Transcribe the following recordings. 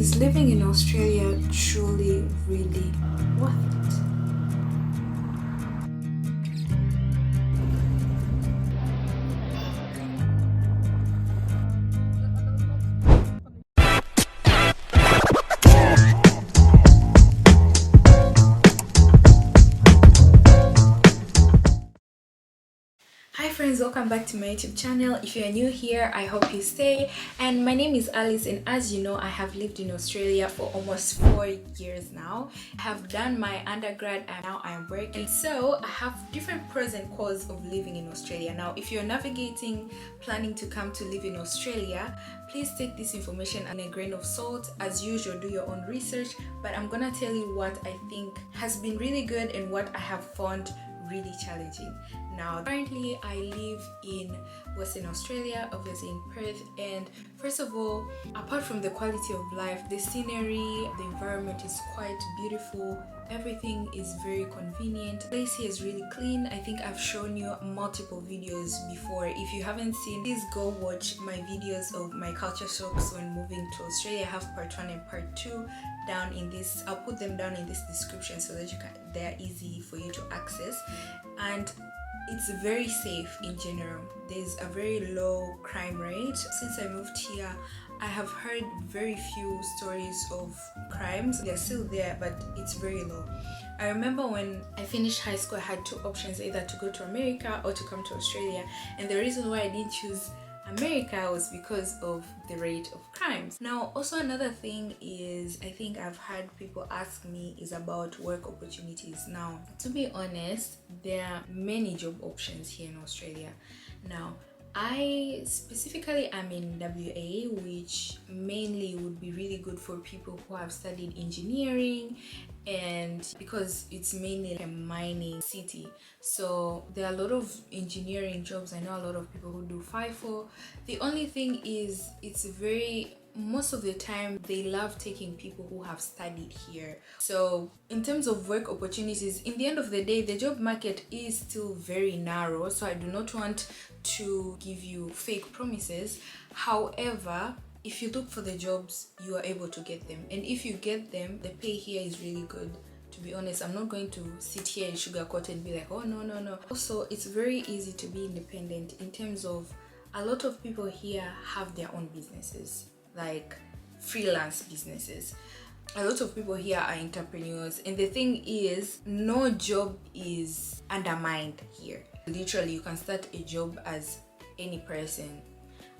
Is living in Australia truly really worth it? Hi friends, welcome back to my YouTube channel. If you are new here, I hope you stay. And my name is Alice, and as you know, I have lived in Australia for almost 4 years now. I have done my undergrad and now I am working. So I have different pros and cons of living in Australia. Now, if you're navigating, planning to come to live in Australia, please take this information in a grain of salt. As usual, do your own research, but I'm gonna tell you what I think has been really good and what I have found really challenging. Now, currently I live in Western Australia, obviously in Perth, and first of all, apart from the quality of life, the scenery, the environment is quite beautiful. Everything is very convenient. The place here is really clean. I think I've shown you multiple videos before. If you haven't seen, please go watch my videos of my culture shocks when moving to Australia. I have part 1 and part 2 down in this. I'll put them down in this description so that they're easy for you to access. And it's very safe in general. There's a very low crime rate. Since I moved here, I have heard very few stories of crimes. They're still there, but it's very low. I remember when I finished high school, I had two options, either to go to America or to come to Australia. And the reason why I didn't choose America was because of the rate of crimes. Now, also another thing is, I think I've had people ask me is about work opportunities. Now, to be honest, there are many job options here in Australia. Now, I specifically am in WA, which mainly would be really good for people who have studied engineering, and because it's mainly a mining city, so there are a lot of engineering jobs. I know a lot of people who do FIFO. The only thing is, it's very, most of the time they love taking people who have studied here. So in terms of work opportunities, in the end of the day, the job market is still very narrow, so I do not want to give you fake promises. However, if you look for the jobs, you are able to get them, and if you get them, the pay here is really good. To be honest, I'm not going to sit here and sugarcoat and be like, oh no. Also, it's very easy to be independent in terms of, a lot of people here have their own businesses, like freelance businesses. A lot of people here are entrepreneurs, and the thing is, no job is undermined here. Literally, you can start a job as any person.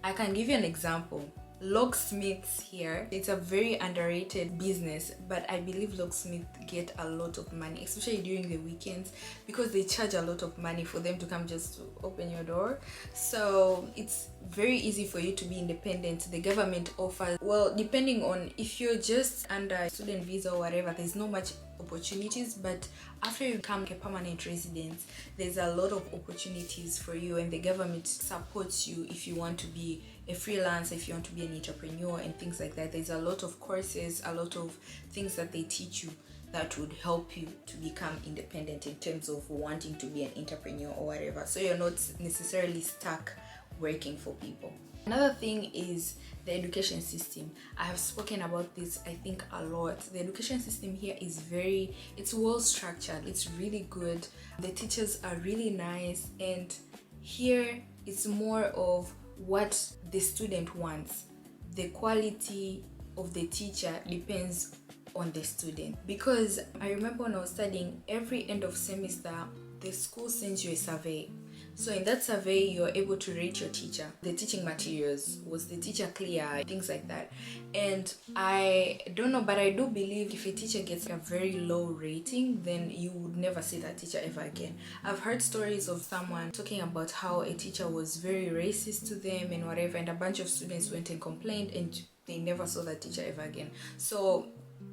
I can give you an example. Locksmiths here, it's a very underrated business, but I believe locksmiths get a lot of money, especially during the weekends, because they charge a lot of money for them to come just to open your door. So it's very easy for you to be independent. The government offers, well, depending on if you're just under student visa or whatever, there's not much opportunities, but after you become a permanent resident, there's a lot of opportunities for you, and the government supports you if you want to be a freelancer, if you want to be an entrepreneur and things like that. There's a lot of courses, a lot of things that they teach you that would help you to become independent in terms of wanting to be an entrepreneur or whatever, so you're not necessarily stuck working for people. Another thing is the education system. I have spoken about this, I think, a lot. The education system here is it's well structured, it's really good. The teachers are really nice, and here it's more of what the student wants. The quality of the teacher depends on the student, because I remember when I was studying, every end of semester the school sends you a survey. So in that survey, you're able to rate your teacher, the teaching materials, was the teacher clear, things like that. And I don't know, but I do believe if a teacher gets a very low rating, then you would never see that teacher ever again. I've heard stories of someone talking about how a teacher was very racist to them and whatever, and a bunch of students went and complained, and they never saw that teacher ever again. So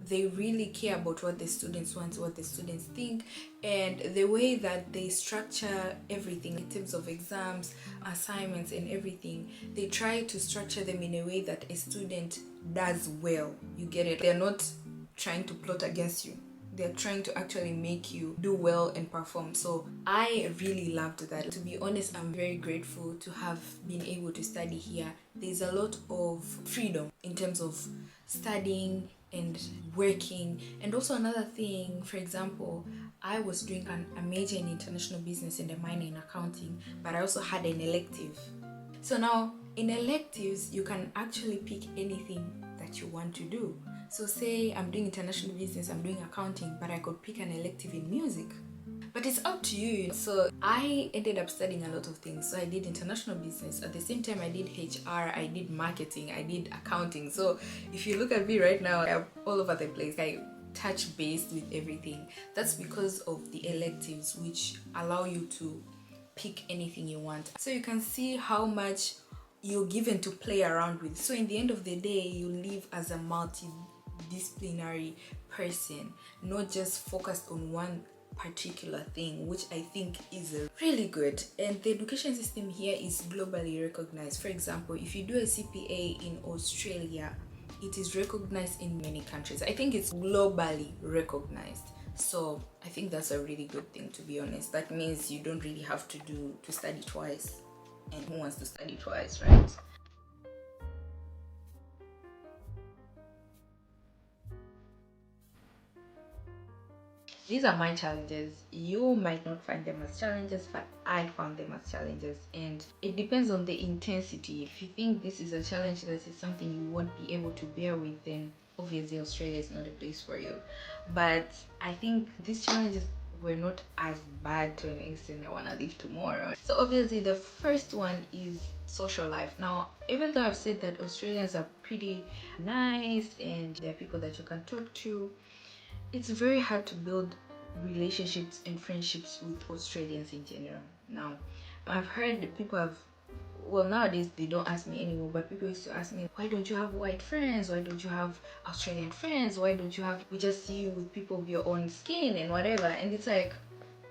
they really care about what the students want, what the students think, and the way that they structure everything in terms of exams, assignments and everything. They try to structure them in a way that a student does well. You get it? They're not trying to plot against you. they're trying to actually make you do well and perform. So I really loved that. To be honest, I'm very grateful to have been able to study here. There's a lot of freedom in terms of studying and working. And also another thing, for example, I was doing a major in international business and a minor in accounting, but I also had an elective. So now in electives, you can actually pick anything that you want to do. So say I'm doing international business, I'm doing accounting, but I could pick an elective in music. But it's up to you. So I ended up studying a lot of things. So I did international business. At the same time, I did HR, I did marketing, I did accounting. So if you look at me right now, I'm all over the place. I touch base with everything. That's because of the electives, which allow you to pick anything you want. So you can see how much you're given to play around with. So in the end of the day, you live as a multidisciplinary person, not just focused on one particular thing, which I think is really good. And the education system here is globally recognized. For example, if you do a CPA in Australia, it is recognized in many countries. I think it's globally recognized. So I think that's a really good thing, to be honest. That means you don't really have to study twice. And who wants to study twice, right? These are my challenges. You might not find them as challenges, but I found them as challenges. And it depends on the intensity. If you think this is a challenge that is something you won't be able to bear with, then obviously Australia is not a place for you. But I think these challenges were not as bad to an extent I want to leave tomorrow. So obviously the first one is social life. Now, even though I've said that Australians are pretty nice and there are people that you can talk to, it's very hard to build relationships and friendships with Australians in general. Now, I've heard that people have, well, nowadays they don't ask me anymore, but people used to ask me, why don't you have white friends? Why don't you have Australian friends? Why don't you have, we just see you with people of your own skin and whatever. And it's like,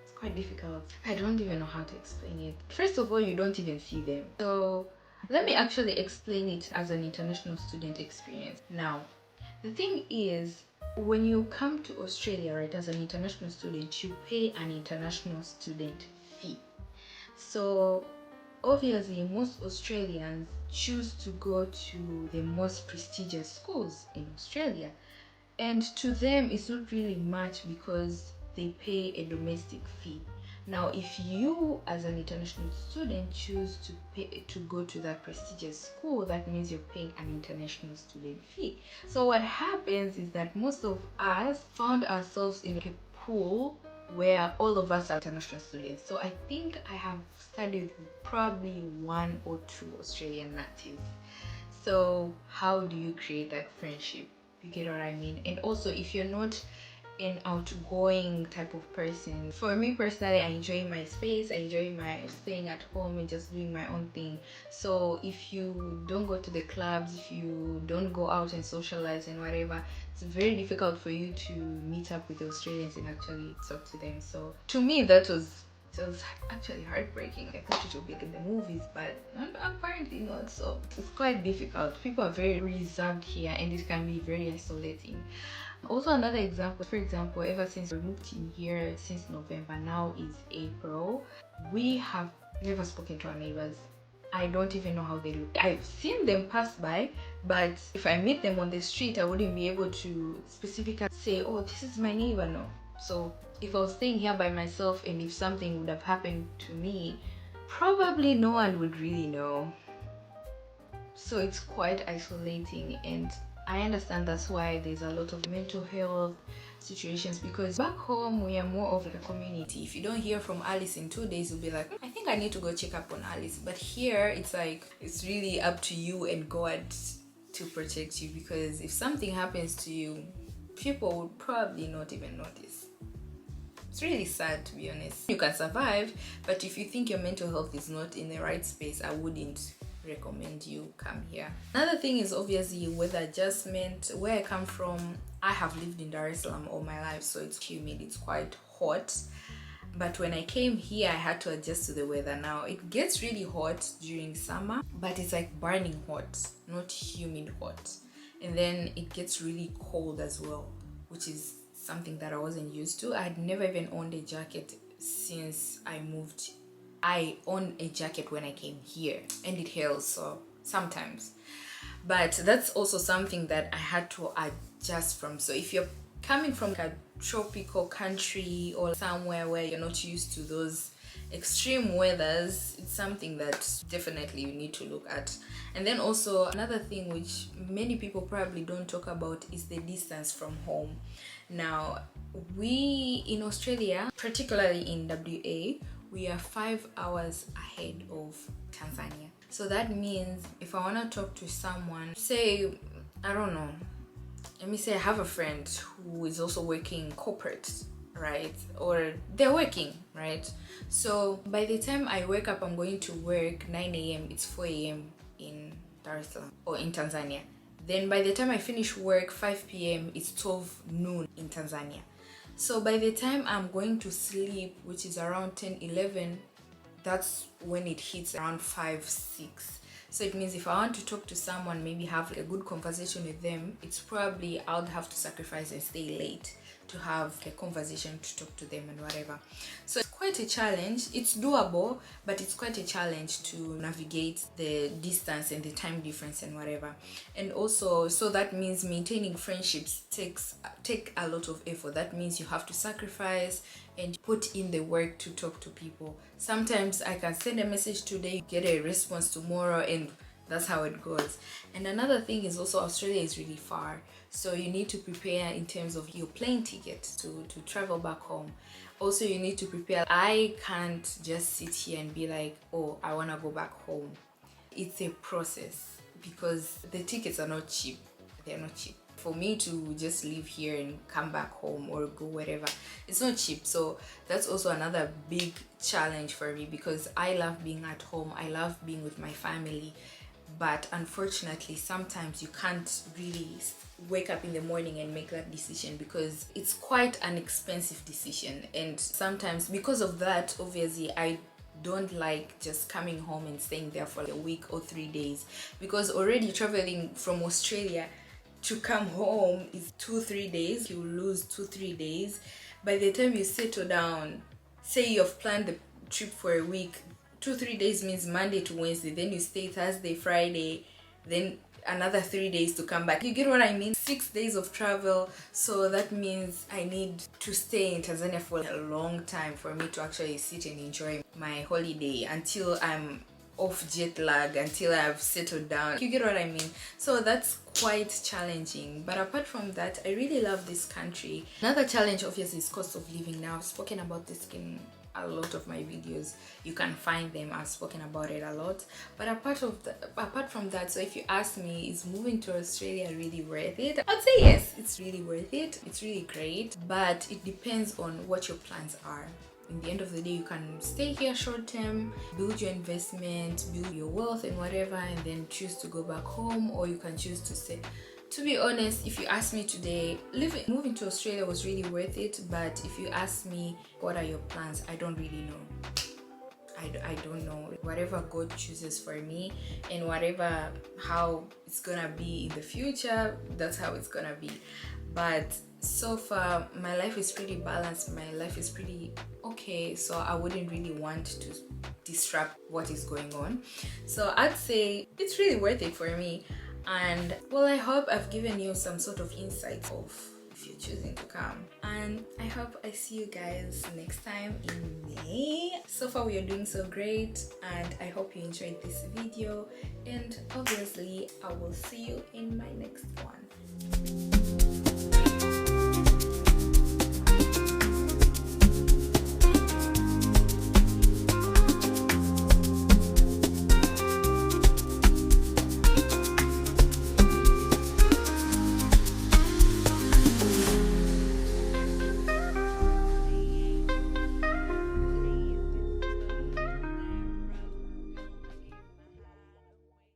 it's quite difficult. I don't even know how to explain it. First of all, you don't even see them. So let me actually explain it as an international student experience. Now, the thing is, when you come to Australia, right, as an international student, you pay an international student fee. So obviously most Australians choose to go to the most prestigious schools in Australia, and to them it's not really much because they pay a domestic fee. Now, if you as an international student choose to go to that prestigious school, that means you're paying an international student fee. So what happens is that most of us found ourselves in a pool where all of us are international students. So I think I have studied with probably 1 or 2 Australian natives. So how do you create that friendship? You get what I mean? And also, if you're not an outgoing type of person, for me personally, I enjoy my space, I enjoy my staying at home and just doing my own thing. So if you don't go to the clubs, if you don't go out and socialize and whatever, it's very difficult for you to meet up with Australians and actually talk to them. So to me, it was actually heartbreaking. I thought it would be like in the movies, but apparently not. So it's quite difficult. People are very reserved here and it can be very isolating. Also, another example, for example, ever since we moved in here since November, now is April, we have never spoken to our neighbors. I don't even know how they look. I've seen them pass by, but if I meet them on the street, I wouldn't be able to specifically say, oh, this is my neighbor. No. So if I was staying here by myself and if something would have happened to me, probably no one would really know. So it's quite isolating, and I understand that's why there's a lot of mental health situations, because back home we are more of like a community. If you don't hear from Alice in 2 days, you'll be like, I think I need to go check up on Alice. But here it's like, it's really up to you and God to protect you, because if something happens to you, people would probably not even notice. It's really sad, to be honest. You can survive, but if you think your mental health is not in the right space, I wouldn't recommend you come here. Another thing is obviously weather adjustment. Where I come from, I have lived in Dar es Salaam all my life, so it's humid, it's quite hot. But when I came here, I had to adjust to the weather. Now it gets really hot during summer, but it's like burning hot, not humid hot. And then it gets really cold as well, which is something that I wasn't used to. I'd never even owned a jacket since I moved. I owned a jacket when I came here, and it hails, so sometimes. But that's also something that I had to adjust from. So if you're coming from a tropical country or somewhere where you're not used to those extreme weathers, it's something that definitely you need to look at. And then also another thing which many people probably don't talk about is the distance from home. Now, we in Australia, particularly in WA, we are 5 hours ahead of Tanzania. So that means if I want to talk to someone, say, I don't know, let me say I have a friend who is also working corporate, right? Or they're working, right? So by the time I wake up, I'm going to work 9 a.m. It's 4 a.m. in Dar es Salaam or in Tanzania. Then by the time I finish work, 5 p.m. it's 12 noon in Tanzania. So by the time I'm going to sleep, which is around 10, 11, that's when it hits around 5, 6. So it means if I want to talk to someone, maybe have a good conversation with them, it's probably I'll have to sacrifice and stay late to have a conversation, to talk to them and whatever. So it's quite a challenge. It's doable, but it's quite a challenge to navigate the distance and the time difference and whatever. And also, so that means maintaining friendships take a lot of effort. That means you have to sacrifice and put in the work to talk to people. Sometimes I can send a message today, get a response tomorrow, and that's how it goes. And another thing is also Australia is really far, so you need to prepare in terms of your plane ticket to travel back home. Also, you need to prepare. I can't just sit here and be like, oh, I want to go back home. It's a process because the tickets are not cheap. They're not cheap. For me to just live here and come back home or go wherever, it's not cheap. So that's also another big challenge for me because I love being at home. I love being with my family. But unfortunately, sometimes you can't really wake up in the morning and make that decision because it's quite an expensive decision. And sometimes because of that, obviously, I don't like just coming home and staying there for a week or 3 days, because already traveling from Australia to come home is 2-3 days. You lose 2-3 days. By the time you settle down, say you've planned the trip for a week, 2-3 days means Monday to Wednesday, then you stay Thursday, Friday, then another 3 days to come back. You get what I mean? 6 days of travel. So that means I need to stay in Tanzania for a long time for me to actually sit and enjoy my holiday until I'm off jet lag, until I've settled down. You get what I mean? So that's quite challenging. But apart from that, I really love this country. Another challenge obviously is cost of living. Now I've spoken about this in a lot of my videos. You can find them. I've spoken about it a lot. But apart from that, so if you ask me, is moving to Australia really worth it? I'd say yes, it's really worth it. It's really great, but it depends on what your plans are. In the end of the day, you can stay here short term, build your investment, build your wealth and whatever, and then choose to go back home, or you can choose to stay. To be honest, if you ask me today, moving to Australia was really worth it. But if you ask me, what are your plans? I don't really know. I don't know. Whatever God chooses for me, and whatever how it's gonna be in the future, that's how it's gonna be. But so far, my life is pretty balanced. My life is pretty okay. So I wouldn't really want to disrupt what is going on. So I'd say it's really worth it for me. And well, I hope I've given you some sort of insight of if you're choosing to come. And I hope I see you guys next time in May. So far we are doing so great, and I hope you enjoyed this video, and obviously I will see you in my next one.